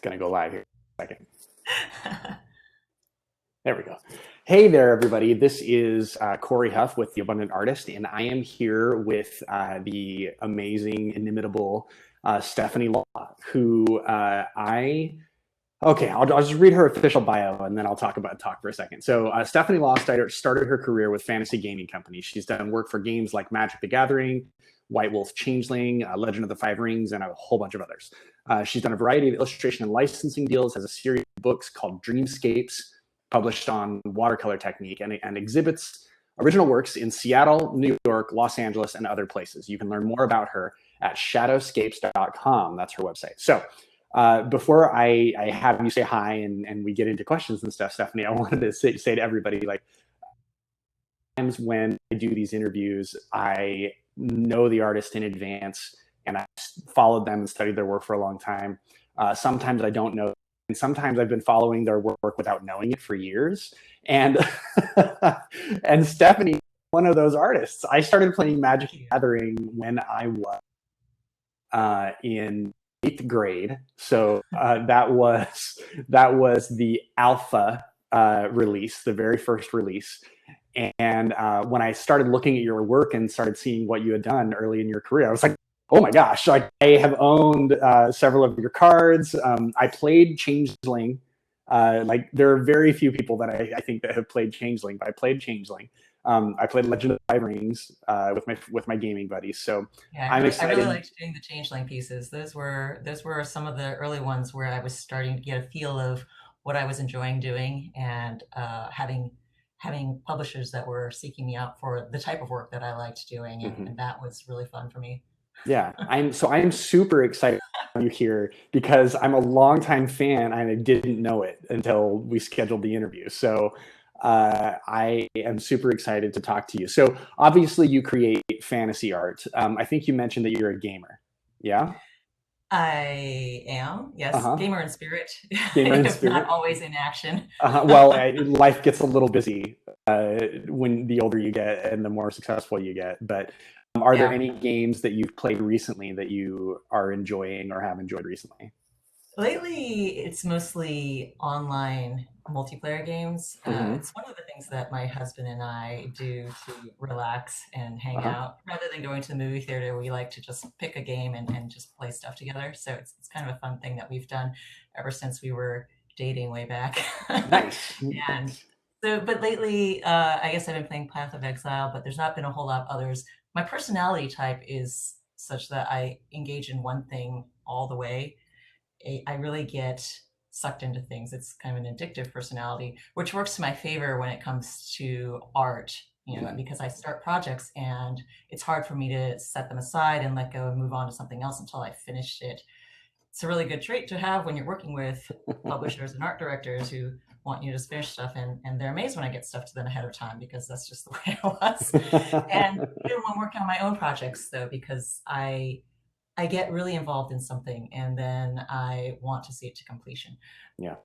going to go live here in a second. There we go. Hey there, everybody. This is Corey Huff with The Abundant Artist, and I am here with the amazing, inimitable Stephanie Law, who I'll just read her official bio, and then I'll talk for a second. So Stephanie Law started her career with fantasy gaming companies. She's done work for games like Magic the Gathering, White Wolf, Changeling, Legend of the Five Rings, and a whole bunch of others. She's done a variety of illustration and licensing deals, has a series of books called Dreamscapes, published on watercolor technique, and exhibits original works in Seattle, New York, Los Angeles, and other places. You can learn more about her at shadowscapes.com. That's her website. So before I have you say hi and we get into questions and stuff, Stephanie, I wanted to say to everybody, like, times when I do these interviews, I know the artist in advance and I followed them and studied their work for a long time. Sometimes I don't know. And sometimes I've been following their work without knowing it for years. And and Stephanie, one of those artists. I started playing Magic the Gathering when I was in 8th grade. So that was the alpha release, the very first release. And when I started looking at your work and started seeing what you had done early in your career, I was like, oh my gosh, like, I have owned several of your cards. I played Changeling. Like, there are very few people that I think that have played Changeling, but I played Changeling. I played Legend of the Five Rings with my gaming buddies. So yeah, I'm excited. I really liked doing the Changeling pieces. Those were some of the early ones where I was starting to get a feel of what I was enjoying doing, and having publishers that were seeking me out for the type of work that I liked doing, and that was really fun for me. Yeah, I'm super excited to have you here because I'm a longtime fan and I didn't know it until we scheduled the interview. So I am super excited to talk to you. So obviously you create fantasy art. I think you mentioned that you're a gamer. Yeah? I am, yes, gamer in spirit, Gamer in if spirit. not always in action. Well, life gets a little busy when the older you get and the more successful you get. But are there any games that you've played recently that you are enjoying or have enjoyed recently? Lately, it's mostly online multiplayer games. It's one of the things that my husband and I do to relax and hang out. Rather than going to the movie theater, we like to just pick a game and just play stuff together. So it's kind of a fun thing that we've done ever since we were dating way back. Nice. And so, but lately, I guess I've been playing Path of Exile, but there's not been a whole lot of others. My personality type is such that I engage in one thing all the way. I really get sucked into things. It's kind of an addictive personality, which works to my favor when it comes to art, because I start projects and it's hard for me to set them aside and let go and move on to something else until I finished it. It's a really good trait to have when you're working with publishers and art directors who want you to just finish stuff, and they're amazed when I get stuff to them ahead of time, because that's just the way I was. And even when working on my own projects, though, because I get really involved in something and then I want to see it to completion. Yeah.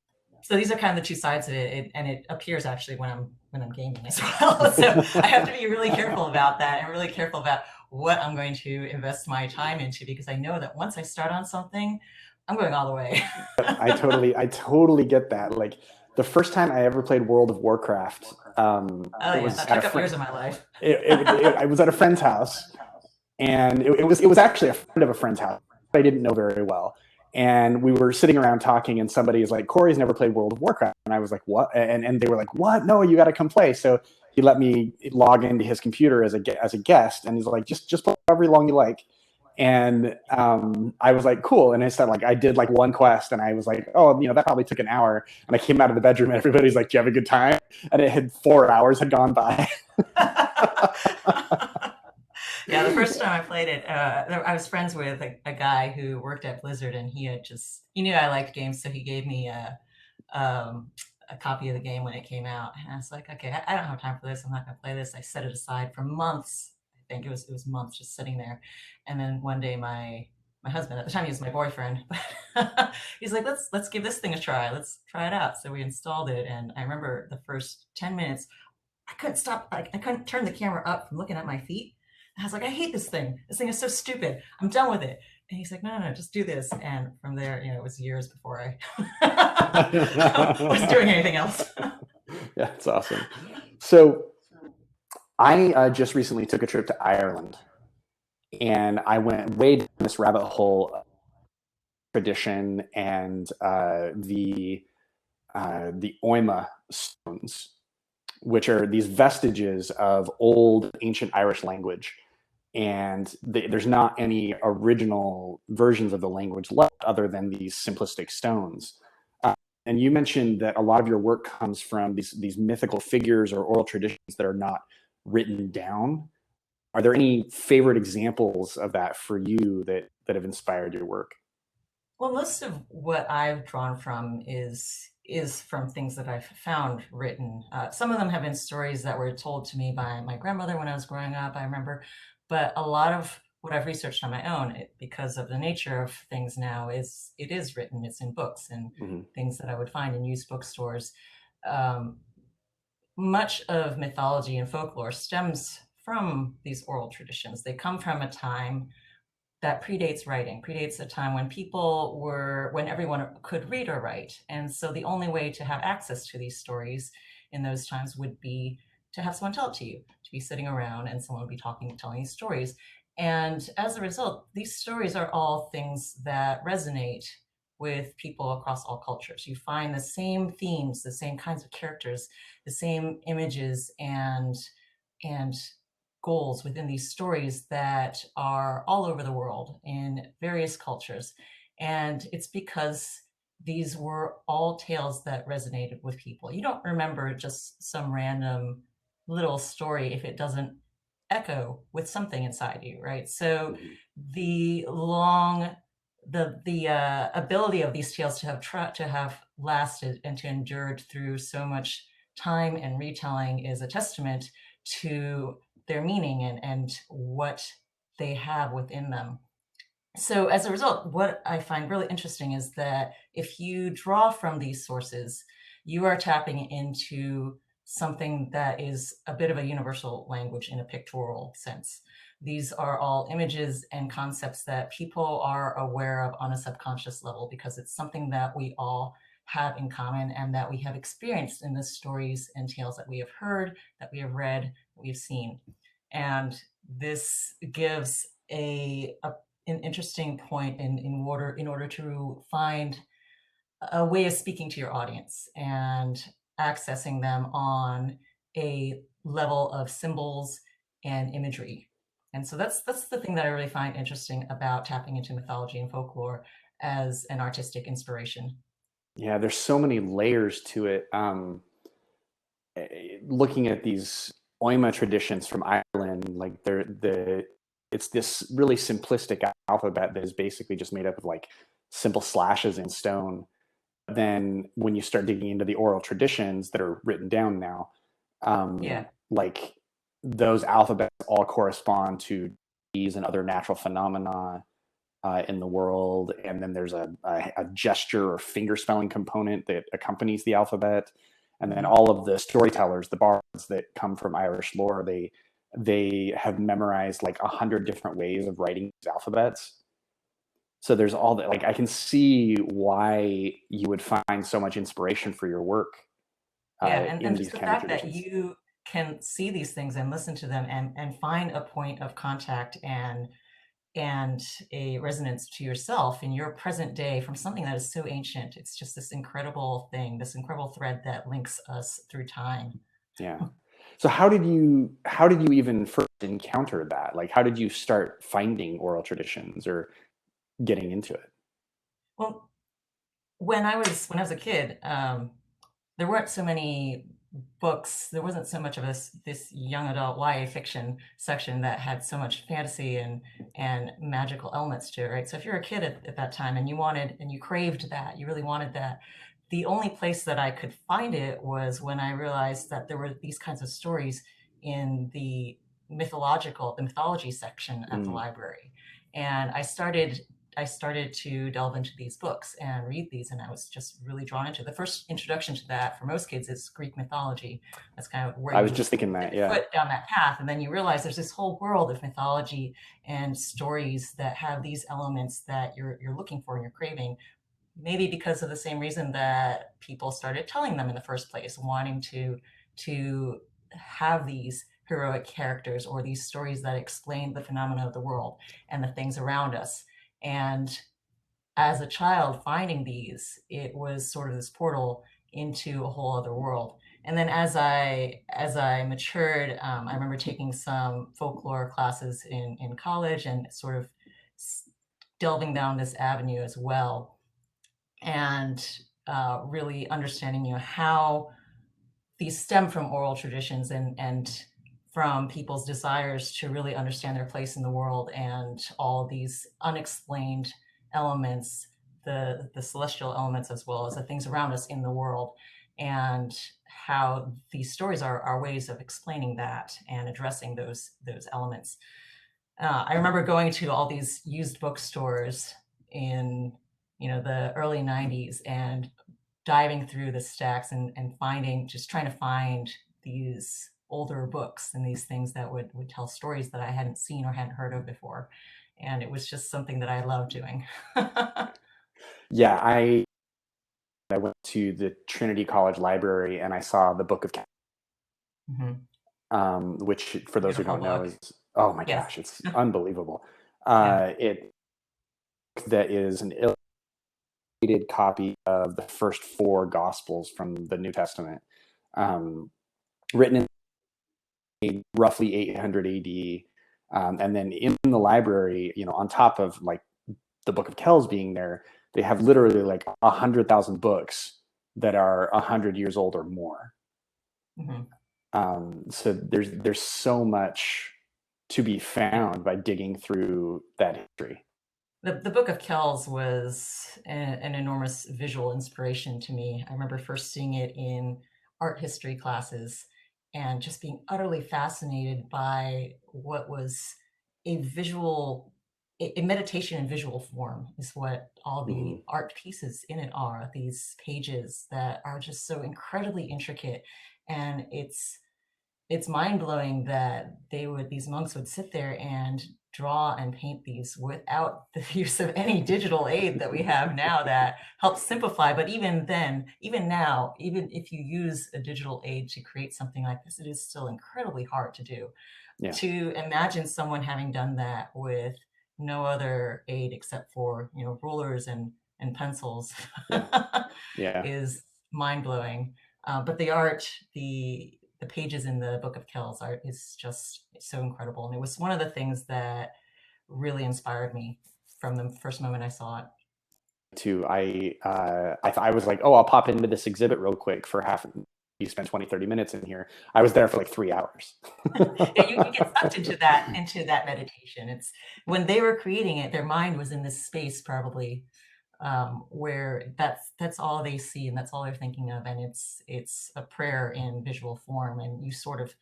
So these are kind of the two sides of it, and it appears actually when I'm gaming as well. So I have to be really careful about that, and really careful about what I'm going to invest my time into, because I know that once I start on something, I'm going all the way. I totally get that. Like, the first time I ever played World of Warcraft, that took up years of my life. I was at a friend's house, and it was actually a friend of a friend's house I didn't know very well. And we were sitting around talking, and somebody is like, "Corey's never played World of Warcraft." And I was like, "What?" And they were like, "What? No, you got to come play." So he let me log into his computer as a guest, and he's like, just play however long you like. And I was like, cool. And I said, like, I did like one quest, and I was like, oh, that probably took an hour. And I came out of the bedroom, and everybody's like, "Do you have a good time?" And it had 4 hours had gone by. Yeah, the first time I played it, I was friends with a guy who worked at Blizzard, and he knew I liked games, so he gave me a copy of the game when it came out. And I was like, okay, I don't have time for this. I'm not going to play this. I set it aside for months. I think it was months just sitting there. And then one day my husband, at the time he was my boyfriend, he's like, let's give this thing a try. Let's try it out. So we installed it, and I remember the first 10 minutes, I couldn't stop. I couldn't turn the camera up from looking at my feet. I was like, I hate this thing. This thing is so stupid. I'm done with it. And he's like, no, just do this. And from there, it was years before I was doing anything else. Yeah, it's awesome. So I just recently took a trip to Ireland, and I went way down this rabbit hole of tradition and the Oima stones, which are these vestiges of old ancient Irish language. And there's not any original versions of the language left other than these simplistic stones. And you mentioned that a lot of your work comes from these mythical figures or oral traditions that are not written down. Are there any favorite examples of that for you that have inspired your work? Well, most of what I've drawn from is from things that I've found written. Some of them have been stories that were told to me by my grandmother when I was growing up, I remember. But a lot of what I've researched on my own, because of the nature of things now, it is written. It's in books and Mm-hmm. things that I would find in used bookstores. Um, Much of mythology and folklore stems from these oral traditions. They come from a time that predates writing, predates a time when everyone could read or write. And so the only way to have access to these stories in those times would be to have someone tell it to you, to be sitting around and someone would be telling these stories. And as a result, these stories are all things that resonate with people across all cultures. You find the same themes, the same kinds of characters, the same images and goals within these stories that are all over the world in various cultures. And it's because these were all tales that resonated with people. You don't remember just some random little story if it doesn't echo with something inside you, right? So Mm-hmm. the long the ability of these tales to have lasted and to endured through so much time and retelling is a testament to their meaning and what they have within them. So as a result, what I find really interesting is that if you draw from these sources, you are tapping into something that is a bit of a universal language in a pictorial sense. These are all images and concepts that people are aware of on a subconscious level because it's something that we all have in common and that we have experienced in the stories and tales that we have heard, that we have read, that we've seen. And this gives an interesting point in order to find a way of speaking to your audience and accessing them on a level of symbols and imagery. And so that's the thing that I really find interesting about tapping into mythology and folklore as an artistic inspiration. Yeah, there's so many layers to it. Looking at these Oima traditions from Ireland, like it's this really simplistic alphabet that is basically just made up of like simple slashes in stone. Then when you start digging into the oral traditions that are written down now, Yeah. like those alphabets all correspond to trees and other natural phenomena in the world. And then there's a gesture or finger spelling component that accompanies the alphabet. And then Mhm. all of the storytellers, the bards that come from Irish lore, they have memorized like 100 different ways of writing these alphabets. So there's all that. Like I can see why you would find so much inspiration for your work Yeah, in and just these the kind of fact that traditions. you can see these things and listen to them and find a point of contact and a resonance to yourself in your present day from something that is so ancient. It's just this incredible thing, this incredible thread that links us through time. Yeah. So how did you even first encounter that? Like how did you start finding oral traditions or getting into it? Well, when I was a kid, there weren't so many books. There wasn't so much of this young adult YA fiction section that had so much fantasy and magical elements to it, right? So if you're a kid at that time and you craved that, you really wanted that. The only place that I could find it was when I realized that there were these kinds of stories in the mythology section at the Mm, library. And I started I started to delve into these books and read these, and I was just really drawn into it. The first introduction to that for most kids is Greek mythology. That's kind of where I was you just thinking dip that, your yeah. foot down that path, and then you realize there's this whole world of mythology and stories that have these elements that you're looking for and you're craving. Maybe because of the same reason that people started telling them in the first place, wanting to have these heroic characters or these stories that explain the phenomena of the world and the things around us. And as a child finding these, it was sort of this portal into a whole other world. And then as I matured, I remember taking some folklore classes in college and sort of delving down this avenue as well, and really understanding, how these stem from oral traditions and from people's desires to really understand their place in the world and all these unexplained elements, the celestial elements as well as the things around us in the world, and how these stories are ways of explaining that and addressing those elements. I remember going to all these used bookstores in the early 90s and diving through the stacks and finding, just trying to find these older books and these things that would tell stories that I hadn't seen or hadn't heard of before. And it was just something that I loved doing. Yeah, I went to the Trinity College Library and I saw the Book of Kells, Mhm. which for those who Beautiful don't know book. is, oh my Yes. gosh, it's unbelievable. Yeah. It that is an illustrated copy of the first four Gospels from the New Testament, um, written in roughly 800 AD. And then in the library, on top of like the Book of Kells being there, they have literally like 100,000 books that are 100 years old or more. Mhm. So there's so much to be Yeah. found by digging through that history. The Book of Kells was an enormous visual inspiration to me. I remember first seeing it in art history classes and just being utterly fascinated by what was a meditation in visual form is what all Mm-hmm. the art pieces in it are. These pages that are just so incredibly intricate, and it's mind-blowing that these monks would sit there and draw and paint these without the use of any digital aid that we have now that helps simplify. But even then, even now, even if you use a digital aid to create something like this, it is still incredibly hard to do. Yeah, To imagine someone having done that with no other aid except for, rulers and pencils yeah, yeah. is mind-blowing. But the art, the pages in the Book of Kells art is just so incredible. And it was one of the things that really inspired me from the first moment I saw it. Too, I was like, oh, I'll pop into this exhibit real quick for half. You spend 20-30 minutes in here. I was there for like 3 hours. Yeah, you get sucked into that meditation. It's when they were creating it, their mind was in this space probably, where that's all they see and that's all they're thinking of, and it's a prayer in visual form, and you sort of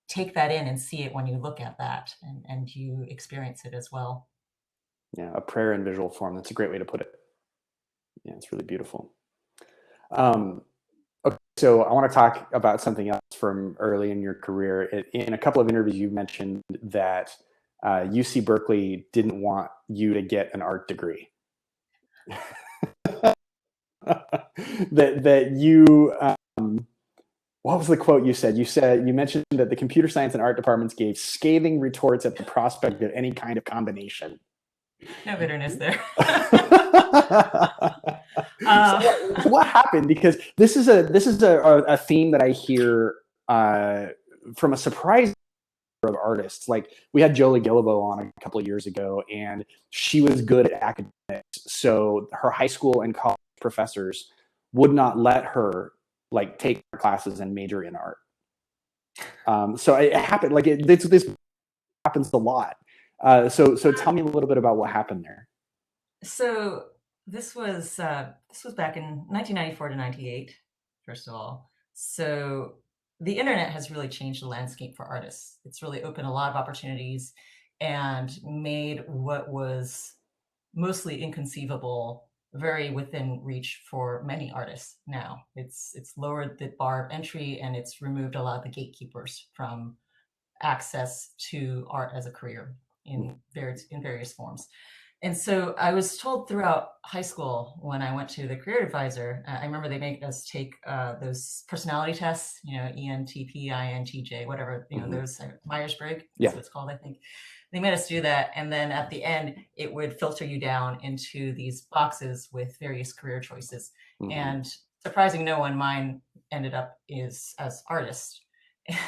take that in and see it when you look at that, and you experience it as well. Yeah, a prayer in visual form. That's a great way to put it. Yeah, it's really beautiful. Um, okay, so I want to talk about something else from early in your career. In a couple of interviews, you mentioned that UC Berkeley didn't want you to get an art degree. that you what was the quote you said? You mentioned that the computer science and art departments gave scathing retorts at the prospect of any kind of combination. No bitterness there. So what happened? Because this is a theme that I hear from a surprising number of artists. Like we had Jolie Gillibo on a couple of years ago, and she was good at academics. So her high school and college professors would not let her like take classes and major in art. So it happened. Like this happens a lot. So tell me a little bit about what happened there. So this was back in 1994 to 98, first of all. So the internet has really changed the landscape for artists. It's really opened a lot of opportunities and made what was mostly inconceivable, very within reach for many artists now. It's lowered the bar of entry, and it's removed a lot of the gatekeepers from access to art as a career in various forms. And so I was told throughout high school, when I went to the career advisor, I remember they made us take those personality tests, ENTP, INTJ, whatever, those Myers-Briggs, Yeah. that's what it's called, I think. They made us do that. And then at the end, it would filter you down into these boxes with various career choices. And surprising no one, mine ended up as artist.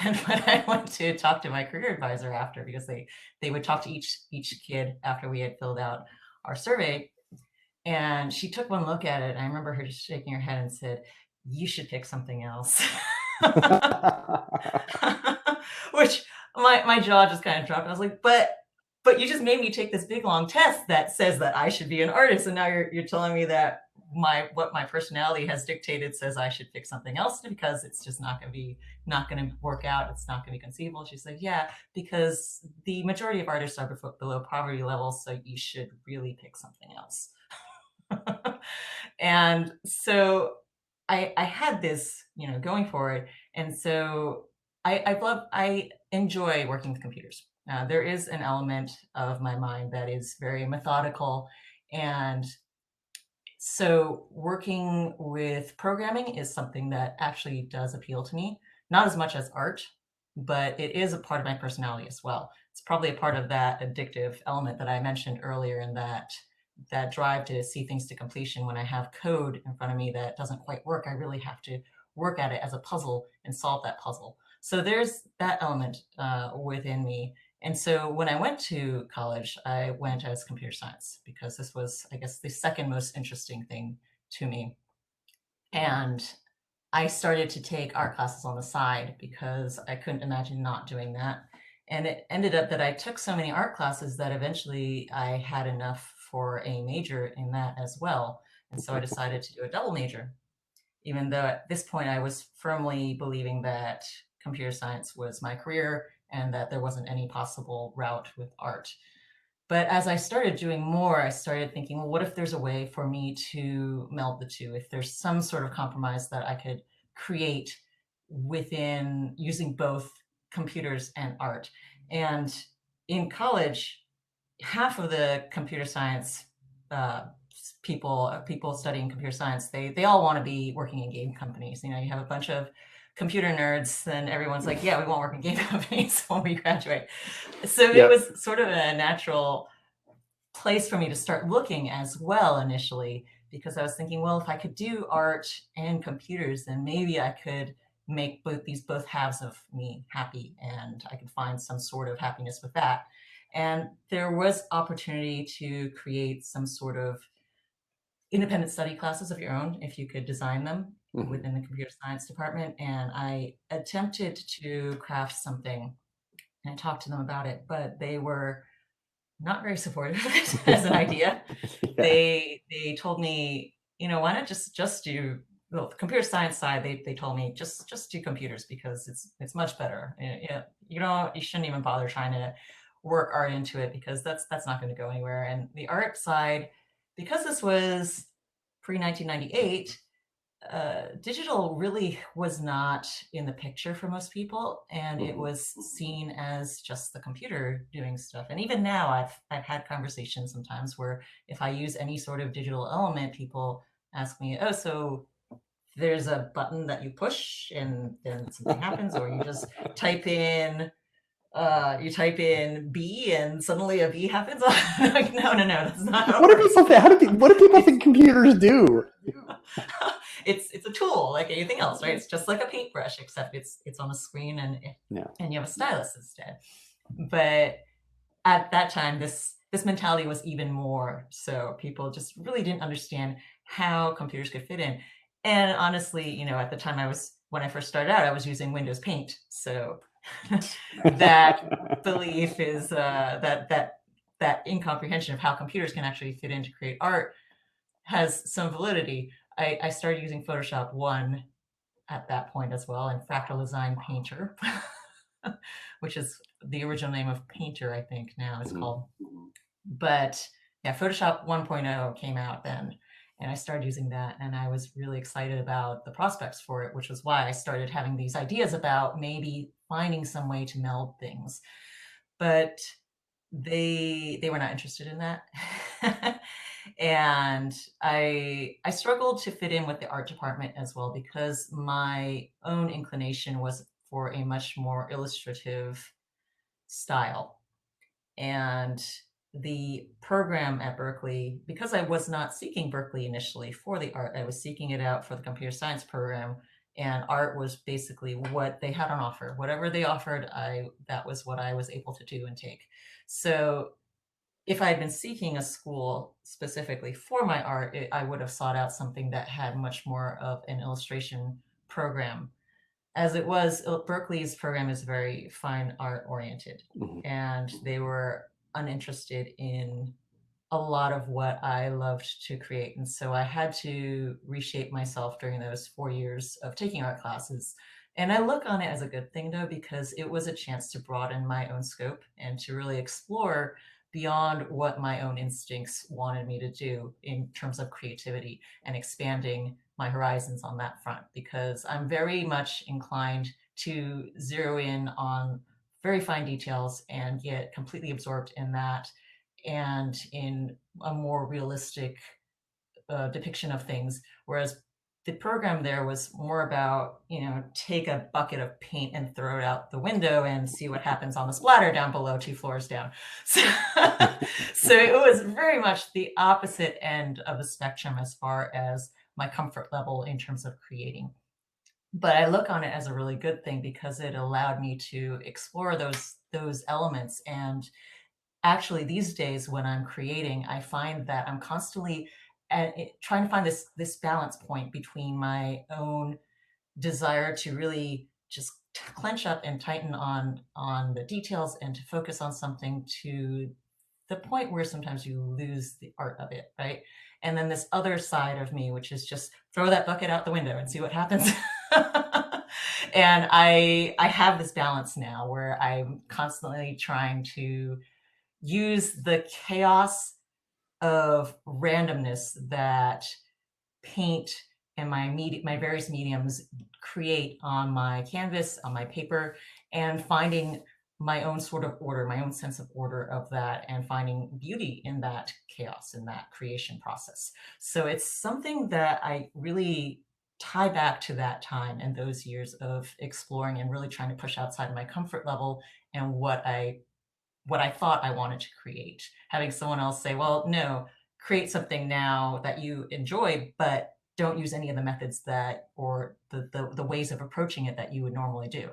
And when I went to talk to my career advisor after, because they would talk to each kid after we had filled out our survey, and she took one look at it, and I remember her just shaking her head and said, "You should pick something else." Which my jaw just kind of dropped. I was like, but you just made me take this big long test that says that I should be an artist, and now you're telling me that what my personality has dictated says I should pick something else because it's just not going to work out. It's not going to be conceivable. She said, yeah, because the majority of artists are below poverty level, so you should really pick something else. And so I had this, going for it. And so I enjoy working with computers. There is an element of my mind that is very methodical, and so working with programming is something that actually does appeal to me, not as much as art, but it is a part of my personality as well. It's probably a part of that addictive element that I mentioned earlier, and that drive to see things to completion. When I have code in front of me that doesn't quite work, I really have to work at it as a puzzle and solve that puzzle. So there's that element within me. And so when I went to college, I went as computer science because this was, I guess, the second most interesting thing to me. And I started to take art classes on the side because I couldn't imagine not doing that. And it ended up that I took so many art classes that eventually I had enough for a major in that as well. And so I decided to do a double major, even though at this point I was firmly believing that computer science was my career and that there wasn't any possible route with art. But as I started doing more, I started thinking, well, what if there's a way for me to meld the two? If there's some sort of compromise that I could create within using both computers and art. And in college, half of the computer science people studying computer science, they all want to be working in game companies. You have a bunch of computer nerds, and everyone's like, yeah, we want to work in game companies when we graduate. So it was sort of a natural place for me to start looking as well initially, because I was thinking, well, if I could do art and computers, then maybe I could make both halves of me happy, and I could find some sort of happiness with that. And there was opportunity to create some sort of independent study classes of your own if you could design them within the computer science department. And I attempted to craft something, and I talked to them about it, but they were not very supportive of it as an idea. They told me, why not just do, well, the computer science side, they told me just do computers because it's much better. You shouldn't even bother trying to work art into it because that's not going to go anywhere. And the art side, because this was pre-1998, digital really was not in the picture for most people, and it was seen as just the computer doing stuff. And even now, I've had conversations sometimes where if I use any sort of digital element, people ask me, "Oh, so there's a button that you push and then something happens, or you just type in." B and suddenly a B happens. Like, no, that's not how it works. What do people think computers do? It's a tool like anything else, right? It's just like a paintbrush, except it's on a screen and you have a stylus instead. But at that time, this mentality was even more so. People just really didn't understand how computers could fit in. And honestly, at the time when I first started out, I was using Windows Paint. So that belief is that incomprehension of how computers can actually fit in to create art has some validity. I started using Photoshop 1 at that point as well, and Fractal Design Painter, which is the original name of Painter, I think now it's called. But Yeah, Photoshop 1.0 came out then, and I started using that, and I was really excited about the prospects for it, which was why I started having these ideas about maybe finding some way to meld things. But they were not interested in that. And I struggled to fit in with the art department as well because my own inclination was for a much more illustrative style. And the program at Berkeley, because I was not seeking Berkeley initially for the art, I was seeking it out for the computer science program. And art was basically what they had on offer. Whatever they offered, that was what I was able to do and take. So if I had been seeking a school specifically for my art, I would have sought out something that had much more of an illustration program. As it was, Berkeley's program is very fine art oriented, and they were uninterested in a lot of what I loved to create. And so I had to reshape myself during those 4 years of taking art classes. And I look on it as a good thing, though, because it was a chance to broaden my own scope and to really explore beyond what my own instincts wanted me to do in terms of creativity and expanding my horizons on that front, because I'm very much inclined to zero in on very fine details and get completely absorbed in that and in a more realistic depiction of things. Whereas the program there was more about, take a bucket of paint and throw it out the window and see what happens on the splatter down below 2 floors down. So, so it was very much the opposite end of the spectrum as far as my comfort level in terms of creating. But I look on it as a really good thing because it allowed me to explore those elements. And actually these days when I'm creating, I find that I'm constantly trying to find this balance point between my own desire to really just clench up and tighten on the details and to focus on something to the point where sometimes you lose the art of it, right? And then this other side of me, which is just throw that bucket out the window and see what happens. And I have this balance now where I'm constantly trying to use the chaos of randomness that paint and my various mediums create on my canvas, on my paper, and finding my own sort of order, my own sense of order of that, and finding beauty in that chaos, in that creation process. So it's something that I really tie back to that time and those years of exploring and really trying to push outside of my comfort level and what I thought I wanted to create. Having someone else say, well, no, create something now that you enjoy, but don't use any of the methods or the ways of approaching it that you would normally do.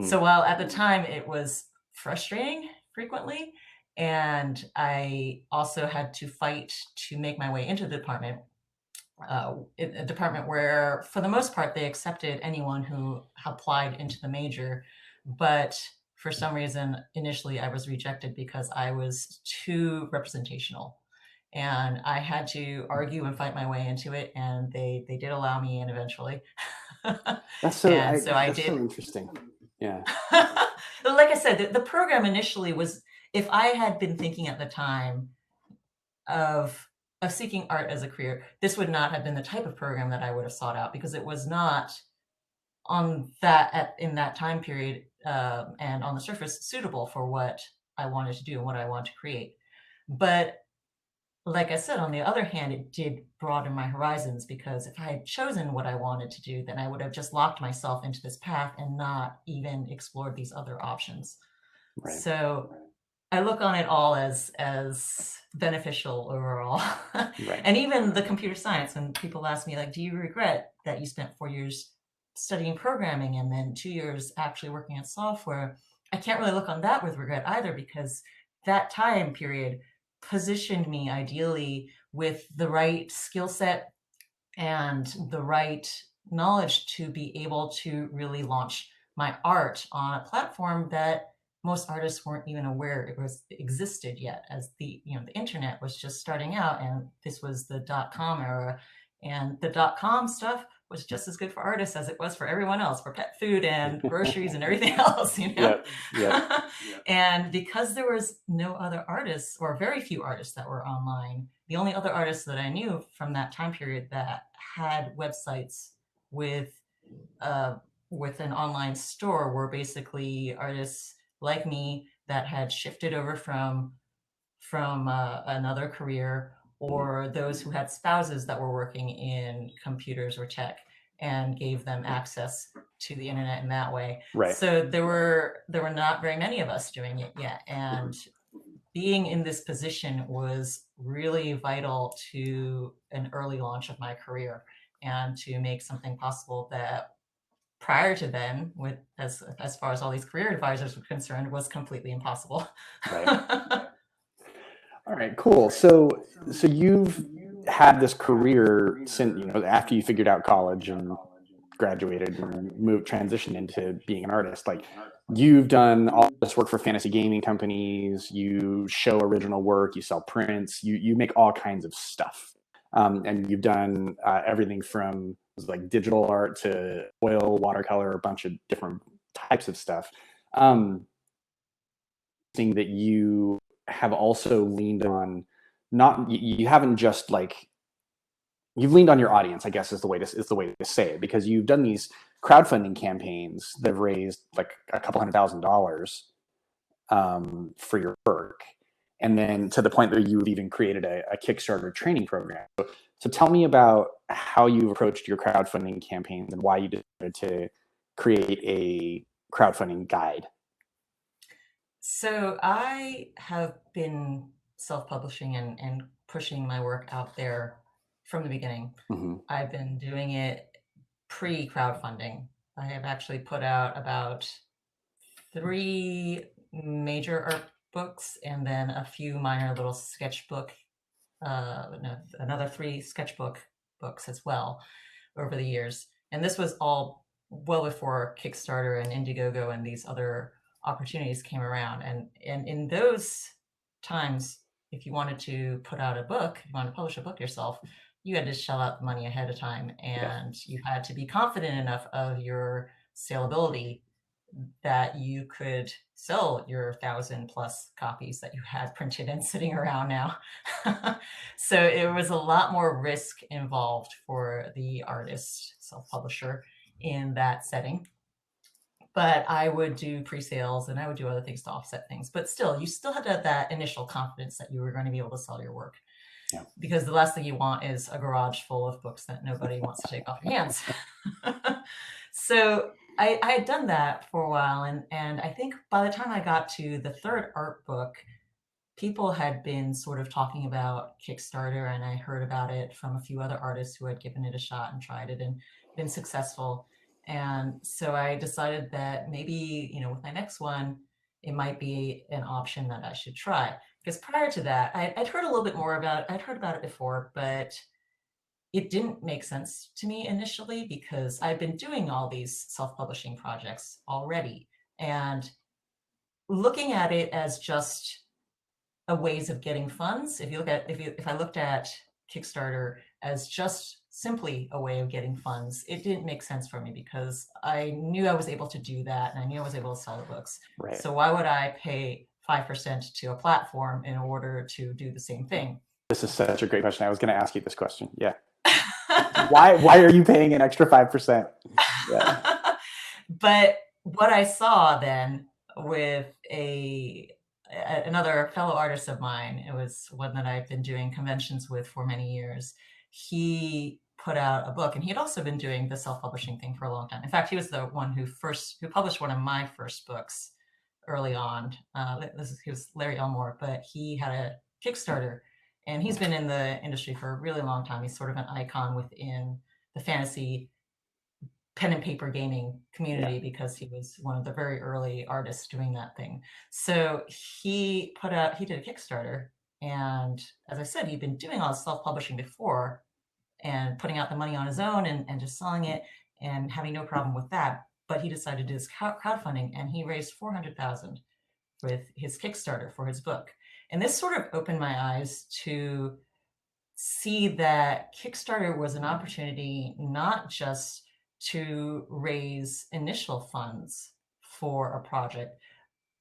So while at the time it was frustrating frequently, and I also had to fight to make my way into the department, a department where for the most part they accepted anyone who applied into the major, but for some reason initially I was rejected because I was too representational, and I had to argue and fight my way into it, and they did allow me in eventually. That's so And so I that's did. so interesting. Yeah. Like I said, the program initially was, if I had been thinking at the time of seeking art as a career, this would not have been the type of program that I would have sought out, because it was not in that time period and on the surface suitable for what I wanted to do and what I wanted to create. But like I said, on the other hand, it did broaden my horizons, because if I had chosen what I wanted to do, then I would have just locked myself into this path and not even explored these other options. Right. So I look on it all as beneficial overall. Right. And even the computer science, when people ask me, like, do you regret that you spent 4 years studying programming and then 2 years actually working at software? I can't really look on that with regret either, because that time period positioned me ideally with the right skill set and the right knowledge to be able to really launch my art on a platform that most artists weren't even aware it existed yet, as the internet was just starting out, and this was the .com era, and the .com stuff was just as good for artists as it was for everyone else, for pet food and groceries and everything else, you know? Yep. Yep. And because there was no other artists, or very few artists that were online, the only other artists that I knew from that time period that had websites with uh, with an online store were basically artists like me that had shifted over from another career, or those who had spouses that were working in computers or tech and gave them access to the internet in that way. Right. So there were not very many of us doing it yet, and being in this position was really vital to an early launch of my career and to make something possible that prior to then, with as far as all these career advisors were concerned, was completely impossible. Right. All right, cool. So you've had this career since, after you figured out college and graduated and transitioned into being an artist. Like, you've done all this work for fantasy gaming companies, you show original work, you sell prints, you make all kinds of stuff. And you've done everything from like digital art to oil, watercolor, a bunch of different types of stuff. Thing that you have also leaned on, not you haven't just like you've leaned on your audience, I guess is the way to say it, because you've done these crowdfunding campaigns that have raised like a couple $100,000 for your work, and then to the point that you've even created a Kickstarter training program. So tell me about how you approached your crowdfunding campaigns and why you decided to create a crowdfunding guide. So I have been self-publishing and pushing my work out there from the beginning. Mm-hmm. I've been doing it pre-crowdfunding. I have actually put out about 3 major art books and then a few minor little sketchbook, another 3 sketchbook books as well over the years. And this was all well before Kickstarter and Indiegogo and these other opportunities came around. And in those times, if you wanted to put out a book, you wanted to publish a book yourself, you had to shell out the money ahead of time, and you had to be confident enough of your saleability that you could sell your 1,000+ copies that you had printed and sitting around now. So it was a lot more risk involved for the artist, self-publisher, in that setting. But I would do pre-sales and I would do other things to offset things. But still, you still had to have that initial confidence that you were going to be able to sell your work. Yeah. Because the last thing you want is a garage full of books that nobody wants to take off your hands. So I had done that for a while. And I think by the time I got to the 3rd art book, people had been sort of talking about Kickstarter, and I heard about it from a few other artists who had given it a shot and tried it and been successful. And so I decided that maybe, with my next one, it might be an option that I should try. Because prior to that, I'd heard a little bit more about it. I'd heard about it before, but it didn't make sense to me initially because I've been doing all these self-publishing projects already. And looking at it as just a ways of getting funds, if I looked at Kickstarter as just simply a way of getting funds, it didn't make sense for me because I knew I was able to do that and I knew I was able to sell the books. Right. So why would I pay 5% to a platform in order to do the same thing? This is such a great question. I was going to ask you this question. Yeah. Why are you paying an extra 5%? Yeah. But what I saw then with another fellow artist of mine, it was one that I've been doing conventions with for many years. He put out a book, and he had also been doing the self-publishing thing for a long time. In fact, he was the one who published one of my first books early on. He was Larry Elmore, but he had a Kickstarter, and he's been in the industry for a really long time. He's sort of an icon within the fantasy pen and paper gaming community because he was one of the very early artists doing that thing. So he did a Kickstarter, and as I said, he'd been doing all this self-publishing before and putting out the money on his own and just selling it and having no problem with that. But he decided to do this crowdfunding, and he raised $400,000 with his Kickstarter for his book. And this sort of opened my eyes to see that Kickstarter was an opportunity not just to raise initial funds for a project,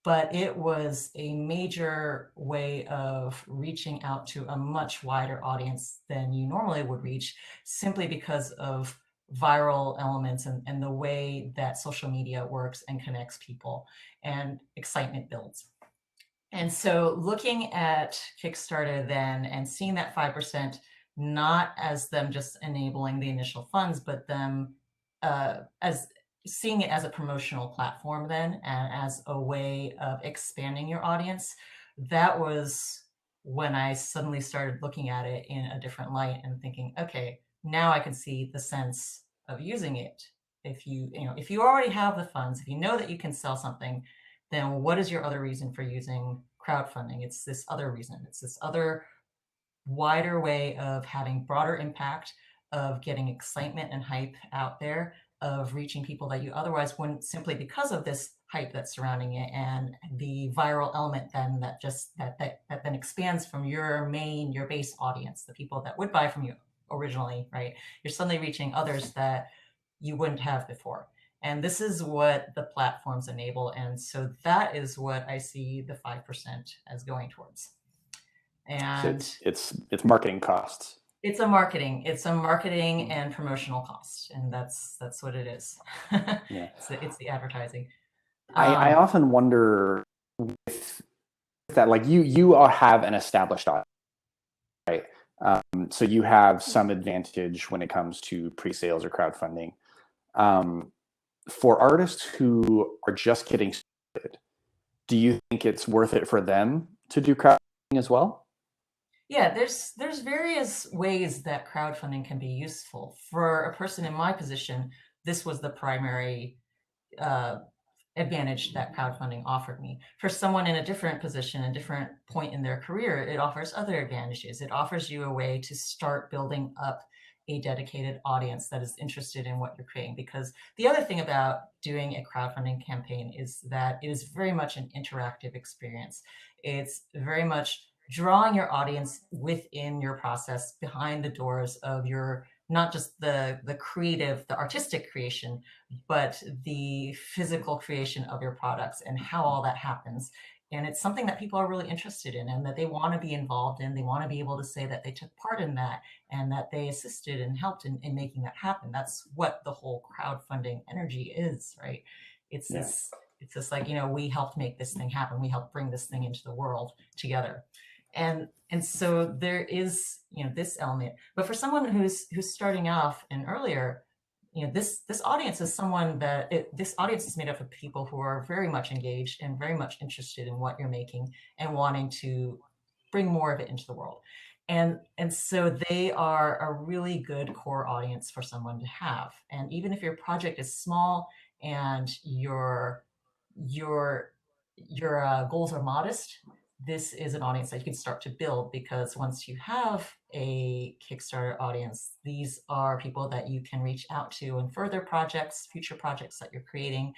but it was a major way of reaching out to a much wider audience than you normally would reach, simply because of viral elements and the way that social media works and connects people and excitement builds. And so looking at Kickstarter then and seeing that 5% not as them just enabling the initial funds, but them as seeing it as a promotional platform then and as a way of expanding your audience, that was when I suddenly started looking at it in a different light and thinking, okay, now I can see the sense of using it. If if you already have the funds, if you know that you can sell something, then what is your other reason for using crowdfunding? It's this other reason. It's this other wider way of having broader impact, of getting excitement and hype out there, of reaching people that you otherwise wouldn't, simply because of this hype that's surrounding it and the viral element then that then expands from your base audience, the people that would buy from you originally, right? You're suddenly reaching others that you wouldn't have before. And this is what the platforms enable. And so that is what I see the 5% as going towards. And so it's marketing costs. it's a marketing and promotional cost. And that's what it is. Yeah. It's the advertising. I often wonder with that, like you all have an established audience, right? So you have some advantage when it comes to pre-sales or crowdfunding. For artists who are just getting started, do you think it's worth it for them to do crowdfunding as well? Yeah, there's various ways that crowdfunding can be useful. For a person in my position, this was the primary uh, advantage that crowdfunding offered me. For someone in a different position, a different point in their career, it offers other advantages. It offers you a way to start building up a dedicated audience that is interested in what you're creating. Because the other thing about doing a crowdfunding campaign is that it is very much an interactive experience. It's very much drawing your audience within your process, behind the doors of your, not just the creative, the artistic creation, but the physical creation of your products and how all that happens. And it's something that people are really interested in and that they want to be involved in. They want to be able to say that they took part in that and that they assisted and helped in making that happen. That's what the whole crowdfunding energy is, right? It's Yeah. this like, we helped make this thing happen. We helped bring this thing into the world together. And so there is, this element. But for someone who's starting off and earlier, this audience is this audience is made up of people who are very much engaged and very much interested in what you're making and wanting to bring more of it into the world. And so they are a really good core audience for someone to have. And even if your project is small and your goals are modest, this is an audience that you can start to build, because once you have a Kickstarter audience, these are people that you can reach out to in further projects, future projects that you're creating,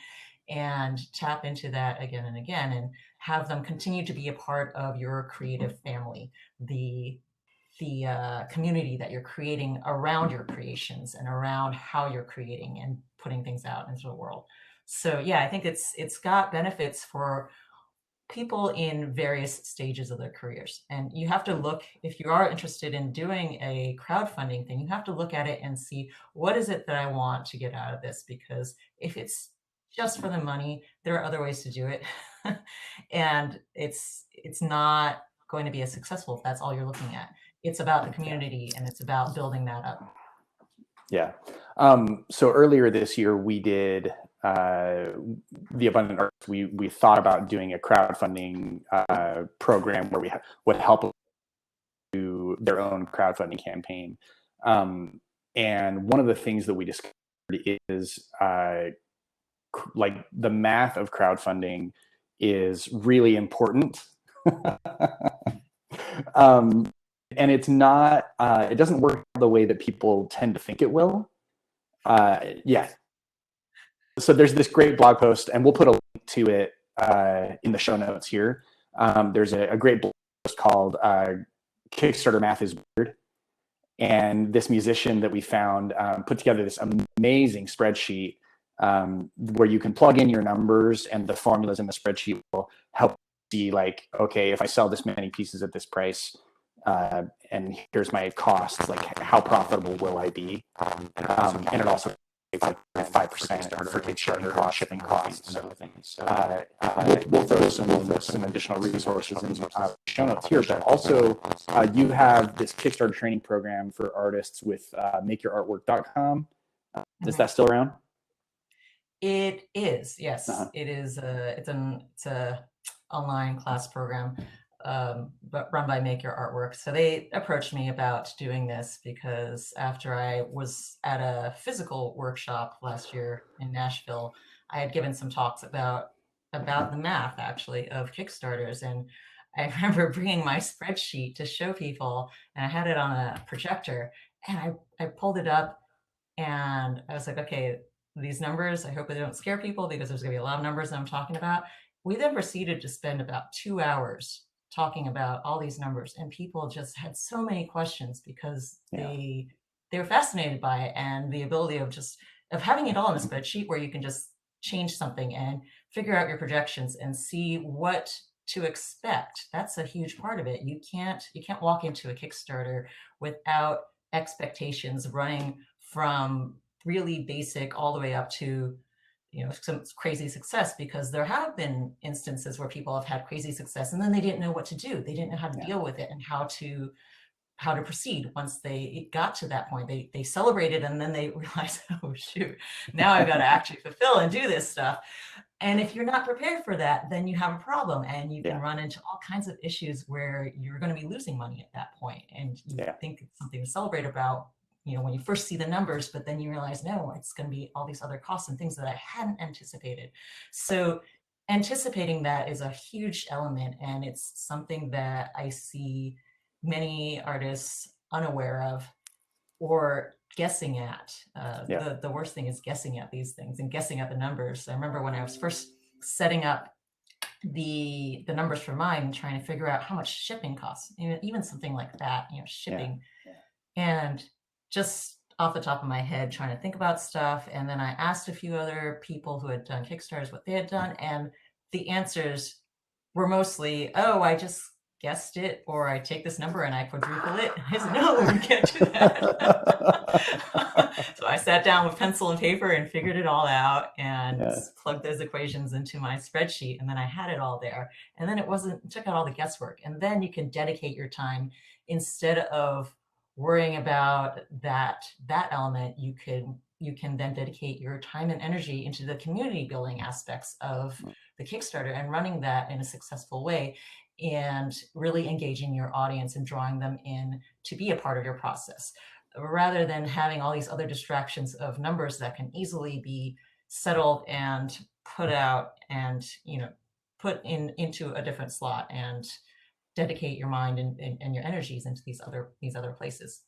and tap into that again and again and have them continue to be a part of your creative family, the community that you're creating around your creations and around how you're creating and putting things out into the world. So yeah, I think it's got benefits for people in various stages of their careers. And you have to look, if you are interested in doing a crowdfunding thing, you have to look at it and see, what is it that I want to get out of this? Because if it's just for the money, there are other ways to do it. And it's not going to be as successful if that's all you're looking at. It's about the community and it's about building that up. Yeah. So earlier this year, we did the Abundant Arts. We thought about doing a crowdfunding program where we would help do their own crowdfunding campaign. And one of the things that we discovered is like the math of crowdfunding is really important. And it's not, it doesn't work the way that people tend to think it will. Yeah. So there's this great blog post, and we'll put a link to it in the show notes here. There's a great blog post called Kickstarter Math is Weird. And this musician that we found put together this amazing spreadsheet where you can plug in your numbers, and the formulas in the spreadsheet will help see, like, okay, if I sell this many pieces at this price, and here's my costs, like how profitable will I be? And it also like 5% for Kickstarter cost, shipping costs, and other things. So we'll throw some additional resources in show notes here, but also you have this Kickstarter training program for artists with makeyourartwork.com. Is that still around? It is, yes. It is. It's a online class program, but run by Make Your Artwork. So they approached me about doing this because after I was at a physical workshop last year in Nashville, I had given some talks about the math actually of Kickstarters, and I remember bringing my spreadsheet to show people, and I had it on a projector, and I pulled it up, and I was like, okay, these numbers, I hope they don't scare people because there's gonna be a lot of numbers that I'm talking about. We then proceeded to spend about 2 hours talking about all these numbers, and people just had so many questions because they were fascinated by it, and the ability of having it all in a spreadsheet where you can just change something and figure out your projections and see what to expect. That's a huge part of it. You can't walk into a Kickstarter without expectations running from really basic all the way up to, you know, some crazy success, because there have been instances where people have had crazy success and then they didn't know what to do. They didn't know how to deal with it and how to proceed once they got to that point. They celebrated and then they realized, oh shoot, now I've got to actually fulfill and do this stuff. And if you're not prepared for that, then you have a problem, and you can run into all kinds of issues where you're going to be losing money at that point. And you think it's something to celebrate about, you know, when you first see the numbers, but then you realize, no, it's going to be all these other costs and things that I hadn't anticipated. So anticipating that is a huge element, and it's something that I see many artists unaware of or guessing at. The worst thing is guessing at these things and guessing at the numbers. I remember when I was first setting up the numbers for mine, trying to figure out how much shipping costs, even something like that, you know, shipping. And just off the top of my head, trying to think about stuff. And then I asked a few other people who had done Kickstarters what they had done, and the answers were mostly, oh, I just guessed it, or I take this number and I quadruple it. And I said, no, you can't do that. So I sat down with pencil and paper and figured it all out and plugged those equations into my spreadsheet, and then I had it all there. And then it took out all the guesswork. And then you can dedicate your time instead of worrying about that element. You can then dedicate your time and energy into the community building aspects of the Kickstarter and running that in a successful way, and really engaging your audience and drawing them in to be a part of your process, rather than having all these other distractions of numbers that can easily be settled and put out and, you know, put into a different slot, and dedicate your mind and your energies into these other places.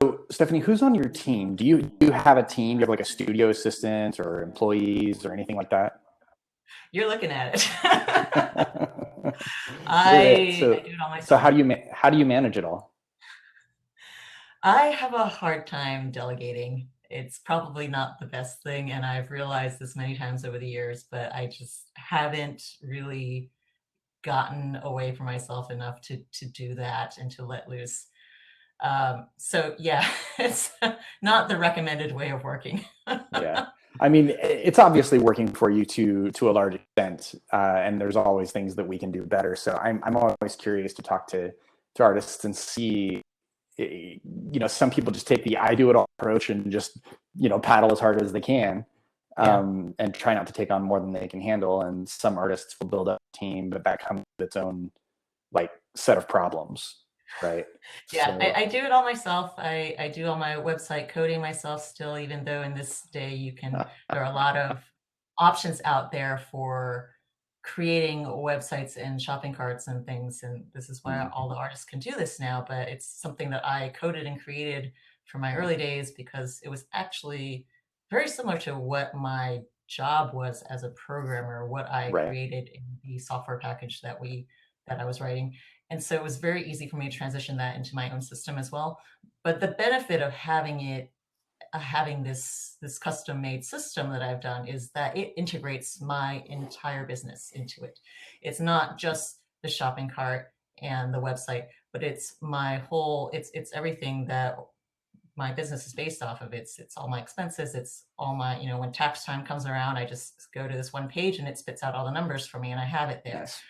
So Stephanie, who's on your team? Do you have a team? Do you have like a studio assistant or employees or anything like that? You're looking at it. I do it all myself. So how do you manage it all? I have a hard time delegating. It's probably not the best thing, and I've realized this many times over the years, but I just haven't really gotten away from myself enough to do that and to let loose. So yeah, it's not the recommended way of working. Yeah. I mean, it's obviously working for you to a large extent, and there's always things that we can do better. So I'm always curious to talk to artists and see, you know, some people just take the I do it all approach and just, you know, paddle as hard as they can, and try not to take on more than they can handle. And some artists will build up a team, but that comes with its own like set of problems. Right. Yeah, so I do it all myself. I do all my website coding myself still, even though in this day there are a lot of options out there for creating websites and shopping carts and things. And this is why all the artists can do this now. But it's something that I coded and created from my early days, because it was actually very similar to what my job was as a programmer, what I created in the software package that I was writing. And so it was very easy for me to transition that into my own system as well. But the benefit of having this custom made system that I've done is that it integrates my entire business into it. It's not just the shopping cart and the website, but it's my whole, it's everything that my business is based off of. It's all my expenses. It's all my, when tax time comes around, I just go to this one page and it spits out all the numbers for me and I have it there. Yes.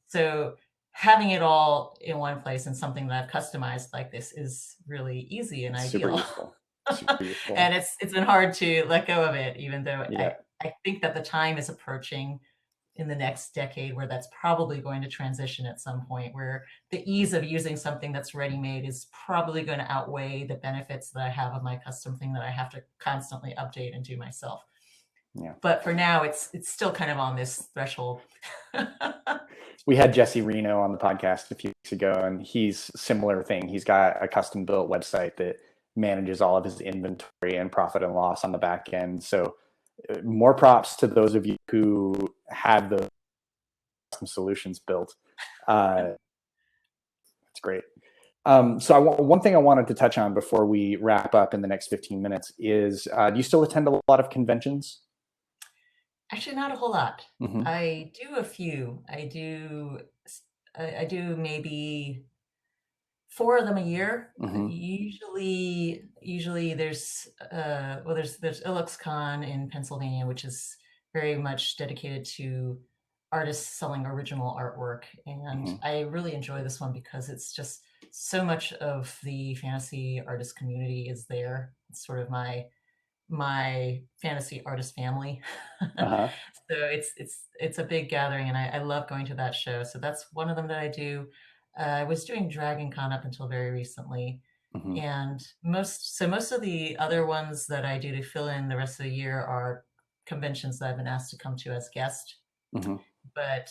So having it all in one place and something that I've customized like this is really easy and Super ideal. useful. Super useful. And it's been hard to let go of it, even though Yeah. I think that the time is approaching in the next decade where that's probably going to transition at some point, where the ease of using something that's ready-made is probably going to outweigh the benefits that I have of my custom thing that I have to constantly update and do myself. Yeah. But for now, it's still kind of on this threshold. We had Jesse Reno on the podcast a few weeks ago, and he's similar thing. He's got a custom built website that manages all of his inventory and profit and loss on the back end. So more props to those of you who have the custom solutions built. That's great. So one thing I wanted to touch on before we wrap up in the next 15 minutes is, do you still attend a lot of conventions? Actually, not a whole lot. Mm-hmm. I do a few. I do maybe 4 of them a year. Mm-hmm. Usually there's IlluxCon in Pennsylvania, which is very much dedicated to artists selling original artwork. And Mm-hmm. I really enjoy this one because it's just so much of the fantasy artist community is there. It's sort of my fantasy artist family. Uh-huh. So it's a big gathering and I love going to that show. So that's one of them that I do. I was doing Dragon Con up until very recently. Mm-hmm. And most of the other ones that I do to fill in the rest of the year are conventions that I've been asked to come to as guest. Mm-hmm. But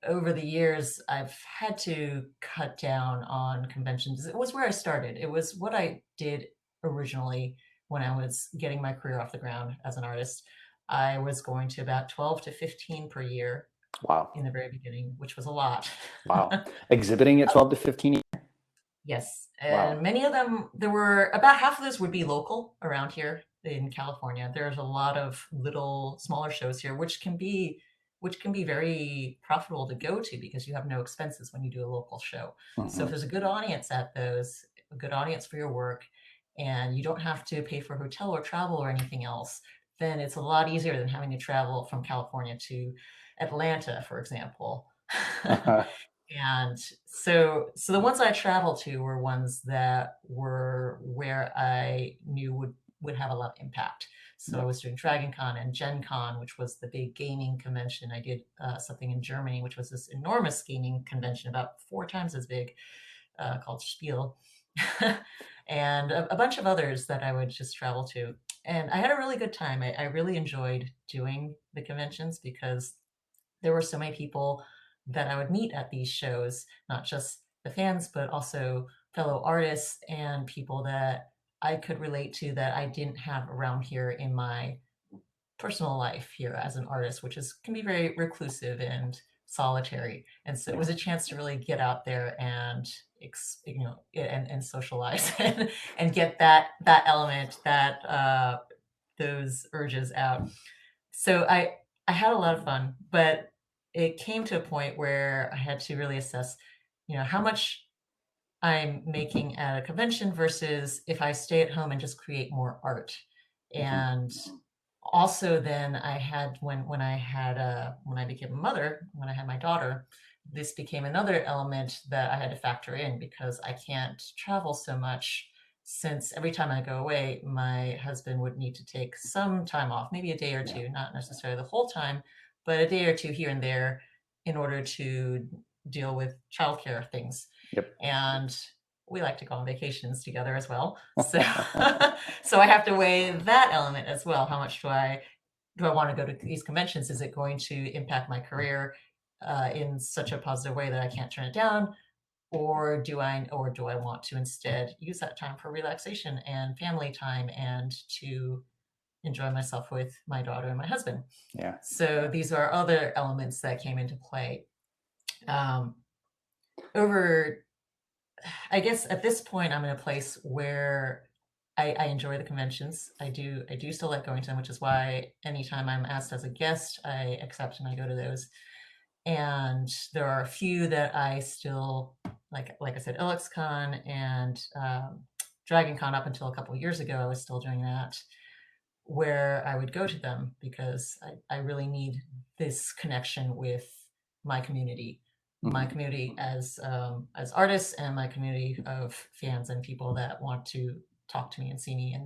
over the years, I've had to cut down on conventions. It was where I started. It was what I did originally when I was getting my career off the ground as an artist. I was going to about 12 to 15 per year. Wow. In the very beginning, which was a lot. Wow. Exhibiting at 12 to 15 a year? Yes. And wow. Many of them, there were about half of those would be local around here in California. There's a lot of little smaller shows here, which can be very profitable to go to because you have no expenses when you do a local show. Mm-hmm. So if there's a good audience at those, a good audience for your work, and you don't have to pay for hotel or travel or anything else, then it's a lot easier than having to travel from California to Atlanta, for example. Uh-huh. And so the ones I traveled to were ones that were where I knew would have a lot of impact. So Yeah. I was doing Dragon Con and Gen Con, which was the big gaming convention. I did something in Germany, which was this enormous gaming convention, about 4 times as big, called Spiel. And a bunch of others that I would just travel to. And I had a really good time. I really enjoyed doing the conventions because there were so many people that I would meet at these shows, not just the fans, but also fellow artists and people that I could relate to that I didn't have around here in my personal life here as an artist, which can be very reclusive and solitary. And so it was a chance to really get out there and and socialize and get that element, that those urges out. So I had a lot of fun, but it came to a point where I had to really assess, how much I'm making at a convention versus if I stay at home and just create more art. And also then I had when I became a mother, when I had my daughter, this became another element that I had to factor in because I can't travel so much since every time I go away, my husband would need to take some time off, maybe a day or two, not necessarily the whole time, but a day or two here and there in order to deal with childcare things. Yep. And we like to go on vacations together as well. So, so I have to weigh that element as well. How much do I want to go to these conventions? Is it going to impact my career in such a positive way that I can't turn it down? Or do I want to instead use that time for relaxation and family time and to enjoy myself with my daughter and my husband? Yeah. So these are other elements that came into play. over, I guess at this point, I'm in a place where I enjoy the conventions. I do still like going to them, which is why anytime I'm asked as a guest, I accept and I go to those. And there are a few that I still like I said, IlluxCon and Dragon Con. Up until a couple of years ago, I was still doing that, where I would go to them because I really need this connection with my community, as artists, and my community of fans and people that want to talk to me and see me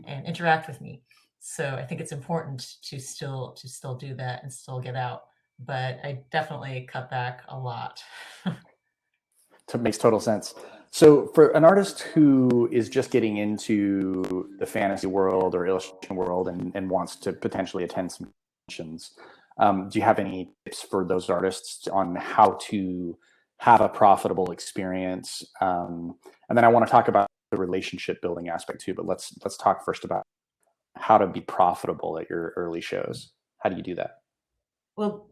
and interact with me. So I think it's important to still do that and still get out, but I definitely cut back a lot. It makes total sense. So for an artist who is just getting into the fantasy world or illustration world and wants to potentially attend some conventions, do you have any tips for those artists on how to have a profitable experience? And then I want to talk about the relationship building aspect too, but let's talk first about how to be profitable at your early shows. How do you do that? Well,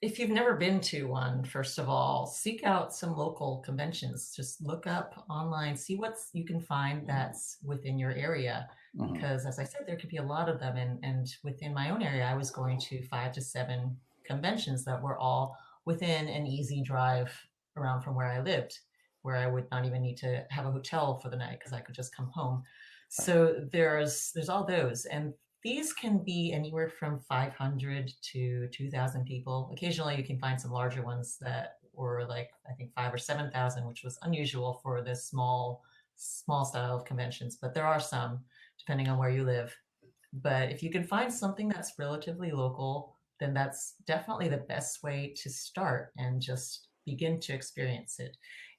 if you've never been to one, first of all, seek out some local conventions. Just look up online, see what you can find that's within your area. Because as I said, there could be a lot of them. And within my own area, I was going to 5 to 7 conventions that were all within an easy drive around from where I lived, where I would not even need to have a hotel for the night because I could just come home. So there's all those. And these can be anywhere from 500 to 2,000 people. Occasionally, you can find some larger ones that were like, I think, 5 or 7,000, which was unusual for this small style of conventions. But there are some, depending on where you live. But if you can find something that's relatively local, then that's definitely the best way to start and just begin to experience it.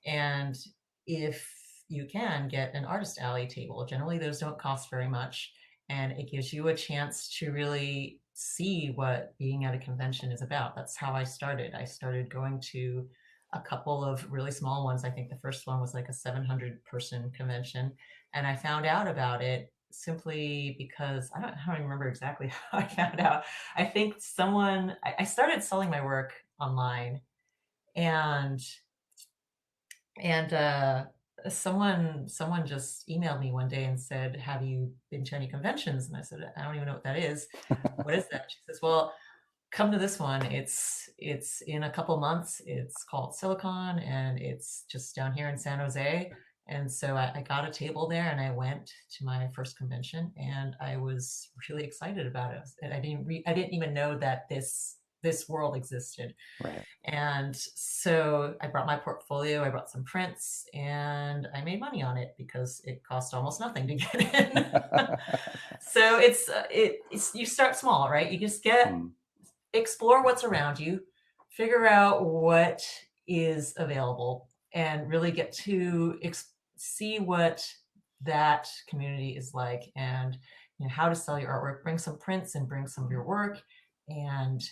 And if you can get an artist alley table, generally those don't cost very much, and it gives you a chance to really see what being at a convention is about. That's how I started. I started going to a couple of really small ones. I think the first one was like a 700-person convention, and I found out about it simply because I don't even remember exactly how I found out. I think I started selling my work online, and and someone just emailed me one day and said, "Have you been to any conventions?" And I said, "I don't even know what that is. What is that?" She says, "Well, come to this one. It's in a couple months. It's called Silicon, and it's just down here in San Jose." And so I got a table there, and I went to my first convention, and I was really excited about it. And I didn't even know that this world existed. Right. And so I brought my portfolio, I brought some prints, and I made money on it because it cost almost nothing to get in. So it's you start small, right? You just explore what's around you, figure out what is available, and really get to see what that community is like, and how to sell your artwork. Bring some prints and bring some of your work. And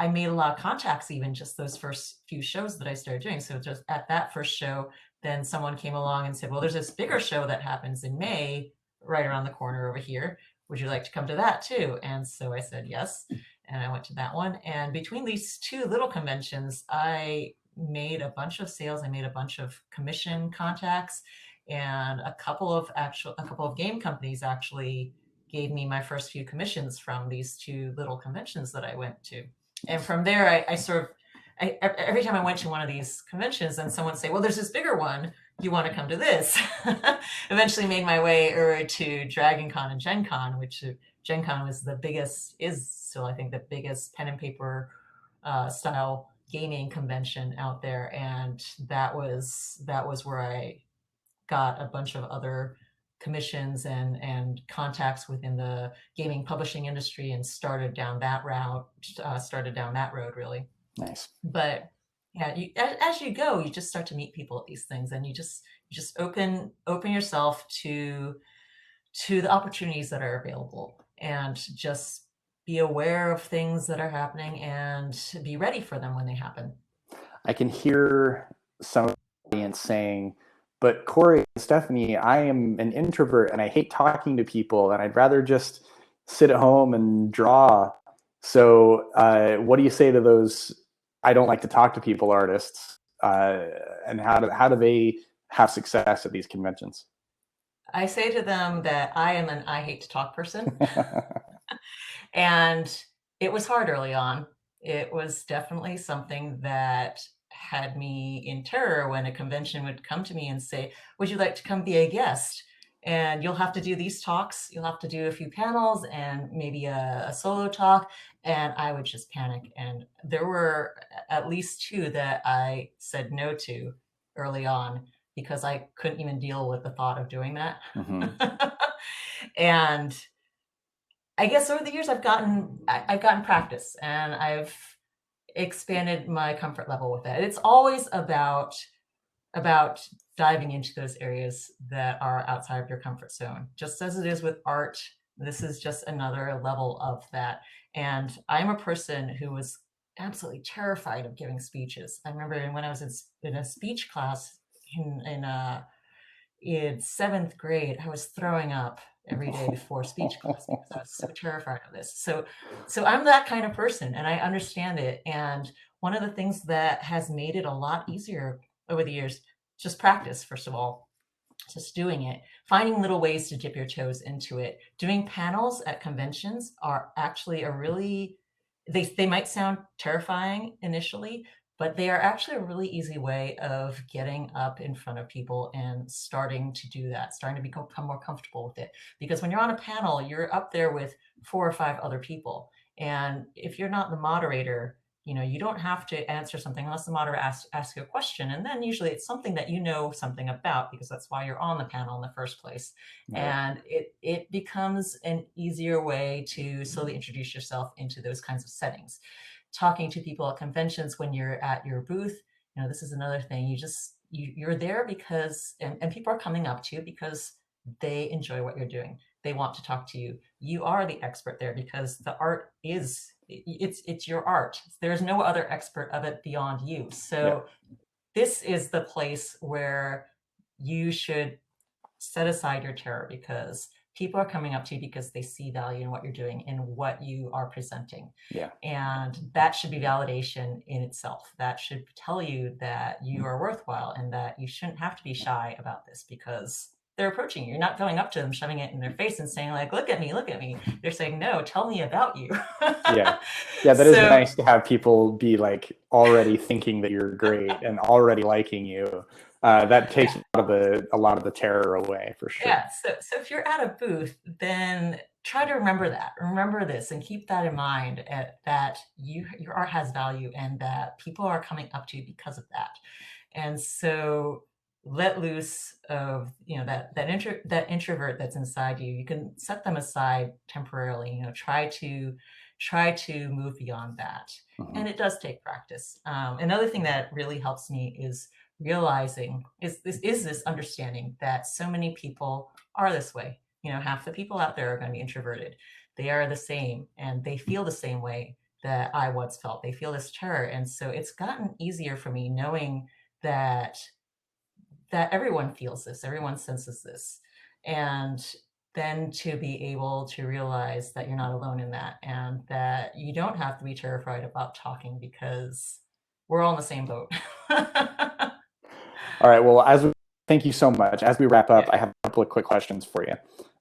I made a lot of contacts even just those first few shows that I started doing. So just at that first show, then someone came along and said, "Well, there's this bigger show that happens in May right around the corner over here. Would you like to come to that too?" And so I said yes, and I went to that one. And between these two little conventions, I made a bunch of sales. I made a bunch of commission contacts, and a couple of game companies actually gave me my first few commissions from these two little conventions that I went to. And from there, every time I went to one of these conventions, and someone would say, "Well, there's this bigger one. You want to come to this?" Eventually made my way over to Dragon Con and Gen Con, which Gen Con was is still, I think, the biggest pen and paper style gaming convention out there. And that was where I got a bunch of other commissions and contacts within the gaming publishing industry, and started down that road really. Nice. But yeah, as you go, you just start to meet people at these things, and you just open yourself to the opportunities that are available, and just be aware of things that are happening and be ready for them when they happen. I can hear some of the audience saying, "But Corey and Stephanie, I am an introvert and I hate talking to people, and I'd rather just sit at home and draw." So what do you say to those "I don't like to talk to people" artists? and how do they have success at these conventions? I say to them that I am an I hate to talk person. And it was hard early on. It was definitely something that had me in terror when a convention would come to me and say, would you like to come be a guest? And you'll have to do these talks. You'll have to do a few panels and maybe a solo talk. And I would just panic. And there were at least two that I said no to early on because I couldn't even deal with the thought of doing that. And I guess over the years I've gotten practice and I've expanded my comfort level with it. It's always about diving into those areas that are outside of your comfort zone. Just as it is with art, this is just another level of that. And I'm a person who was absolutely terrified of giving speeches. I remember when I was in a speech class in seventh grade, I was throwing up every day before speech class because I was so terrified of this. So I'm that kind of person and I understand it. And one of the things that has made it a lot easier over the years, just practice, first of all, just doing it, finding little ways to dip your toes into it. Doing panels at conventions are actually they might sound terrifying initially, but they are actually a really easy way of getting up in front of people and starting to do that, starting to become more comfortable with it. Because when you're on a panel, you're up there with 4 or 5 other people. And if you're not the moderator, you don't have to answer something unless the moderator asks you a question. And then usually it's something that you know something about because that's why you're on the panel in the first place. Right. And it becomes an easier way to slowly introduce yourself into those kinds of settings. Talking to people at conventions when you're at your booth, this is another thing. You're there because, and people are coming up to you because they enjoy what you're doing. They want to talk to you. You are the expert there because the art it's your art. There's no other expert of it beyond you. So This is the place where you should set aside your terror because people are coming up to you because they see value in what you're doing and what you are presenting. Yeah. And that should be validation in itself. That should tell you that you are worthwhile and that you shouldn't have to be shy about this because they're approaching you. You're not going up to them, shoving it in their face and saying like, look at me, look at me. They're saying, no, tell me about you. Yeah, that is nice to have people be like already thinking that you're great and already liking you. That takes a lot of the terror away for sure. Yeah. So if you're at a booth, then try to remember that. Remember this and keep that in mind that your art has value and that people are coming up to you because of that. And so let loose of that introvert that's inside you. You can set them aside temporarily. Try to move beyond that. And it does take practice. Another thing that really helps me is realizing is this understanding that so many people are this way. Half the people out there are going to be introverted. They are the same and they feel the same way that I once felt. They feel this terror. And so it's gotten easier for me knowing that everyone feels this, everyone senses this. And then to be able to realize that you're not alone in that and that you don't have to be terrified about talking because we're all in the same boat. All right. Well, thank you so much. As we wrap up, I have a couple of quick questions for you.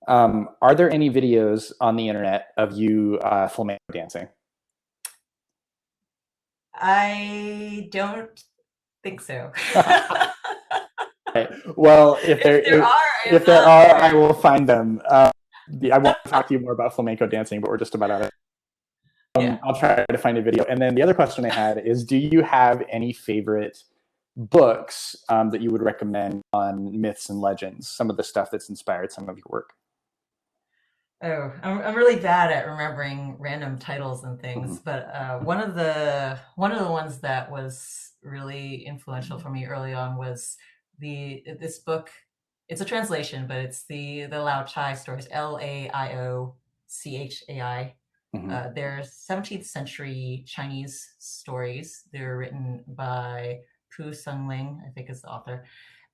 Are there any videos on the internet of you flamenco dancing? I don't think so. Right. Well, if there are, I will find them. I want to talk to you more about flamenco dancing, but we're just about out of it. I'll try to find a video. And then the other question I had is, do you have any favorite books that you would recommend on myths and legends, some of the stuff that's inspired some of your work? Oh, I'm really bad at remembering random titles and things, but one of the ones that was really influential for me early on was this book. It's a translation, but it's the Lao Chai stories, Laiochai. They're 17th century Chinese stories. They're written by Pu Sungling, I think is the author.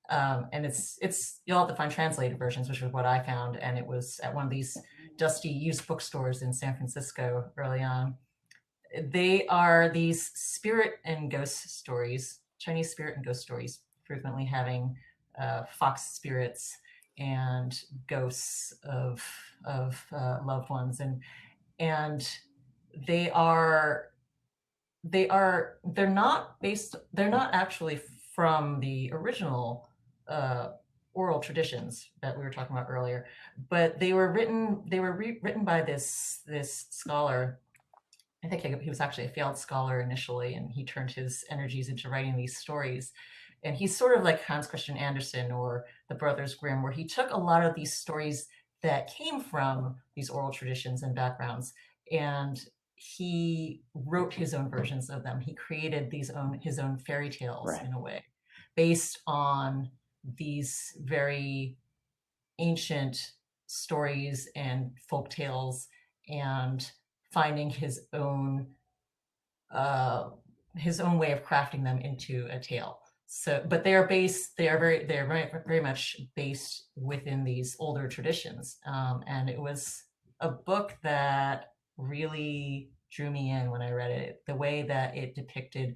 And you'll have to find translated versions, which is what I found. And it was at one of these dusty used bookstores in San Francisco early on. They are these spirit and ghost stories Chinese spirit and ghost stories, frequently having fox spirits and ghosts of loved ones, and they are they're not actually from the original oral traditions that we were talking about earlier, but they were written by this scholar. I think he was actually a failed scholar initially, and he turned his energies into writing these stories. And he's sort of like Hans Christian Andersen or the Brothers Grimm, where he took a lot of these stories that came from these oral traditions and backgrounds, and he wrote his own versions of them. He created his own fairy tales, Right. in a way, based on these very ancient stories and folk tales, and finding his own way of crafting them into a tale. So, but they are very much based within these older traditions. And it was a book that really drew me in when I read it. The way that it depicted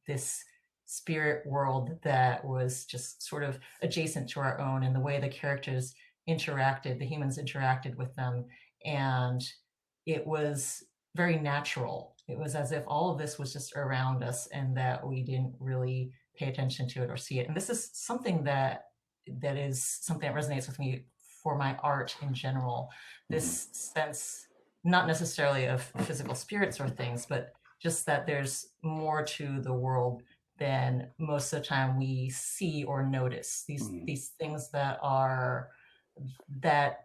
this spirit world that was just sort of adjacent to our own, and the way the characters the humans interacted with them. And it was very natural. It was as if all of this was just around us and that we didn't really pay attention to it or see it. And this is something that resonates with me for my art in general. This sense, not necessarily of physical spirits or things, but just that there's more to the world than most of the time we see or notice. These things that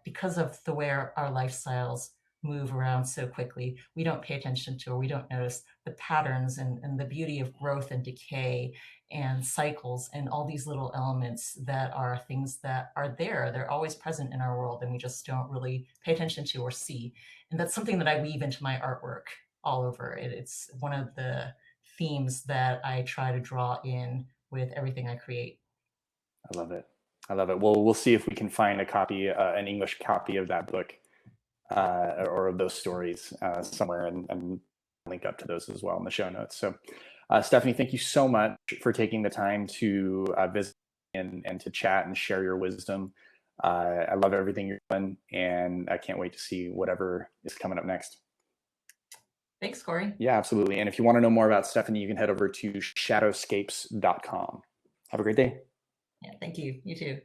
because of the way our lifestyles move around so quickly, we don't pay attention to, or we don't notice the patterns and the beauty of growth and decay and cycles and all these little elements that are things that are there. They're always present in our world, and we just don't really pay attention to or see. And that's something that I weave into my artwork all over it. It's one of the themes that I try to draw in with everything I create. I love it. I love it. Well, we'll see if we can find a copy, an English copy of that book or of those stories somewhere, and link up to those as well in the show notes. So, Stephanie, thank you so much for taking the time to visit and to chat and share your wisdom. I love everything you're doing, and I can't wait to see whatever is coming up next. Thanks, Corey. Yeah, absolutely. And if you want to know more about Stephanie, you can head over to shadowscapes.com. Have a great day. Yeah, thank you. You too.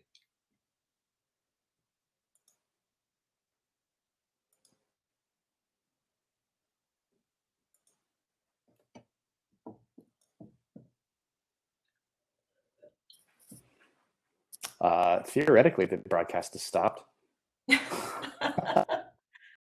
Theoretically, the broadcast is stopped.